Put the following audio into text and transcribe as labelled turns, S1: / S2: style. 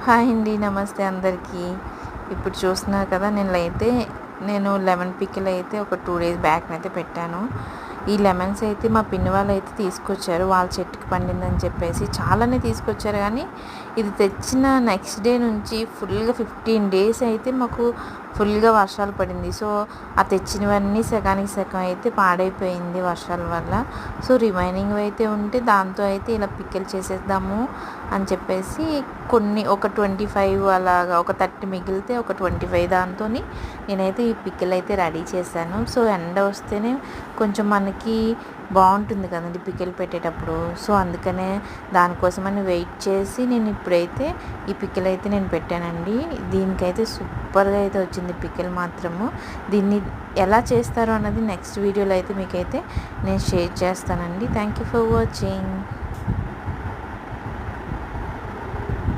S1: Hi అండి. నమస్తే అందరికీ. ఇప్పుడు చూస్తున్నారు కదా! నేను లెమన్ పికిల్ అయితే ఒక 2 డేస్ బ్యాక్‌నైతే పెట్టాను. ఈ లెమన్స్ అయితే మా పిన్ని వాళ్ళైతే తీసుకొచ్చారు. వాళ్ళ చెట్టుకి పండిందని చెప్పేసి చాలానే తీసుకొచ్చారు గానీ, ఇది తెచ్చిన నెక్స్ట్ డే నుంచి ఫుల్‌గా 15 డేస్ అయితే మాకు ఫుల్‌గా వర్షాలు పడింది. సో, ఆ తెచ్చినవన్నీ సగానికి సగం అయితే పాడైపోయింది వర్షాల వల్ల. సో, రిమైనింగ్‌వి అయితే ఉంటే దాంతో అయితే ఇలా పికిల్ చేసేద్దాము అని చెప్పేసి ఒక 25 అలాగా ఒక 30 మిగిలితే ఒక 25 దాంతోని నేనైతే ఈ పికిల్ అయితే రెడీ చేశాను. సో, ఎండ వస్తేనే కొంచెం మనకి బాగుంటుంది కదండీ పికిల్ పెట్టేటప్పుడు. సో, అందుకనే దానికోసమని వెయిట్ చేసి నేను ఇప్పుడైతే ఈ పికిల్ అయితే నేను పెట్టానండి. దీనికైతే సూపర్‌గా అయితే వచ్చింది పికిల్ మాత్రము. దీన్ని ఎలా చేస్తారో అన్నది నెక్స్ట్ వీడియోలో అయితే మీకైతే నేను షేర్ చేస్తానండి. Thank you for watching.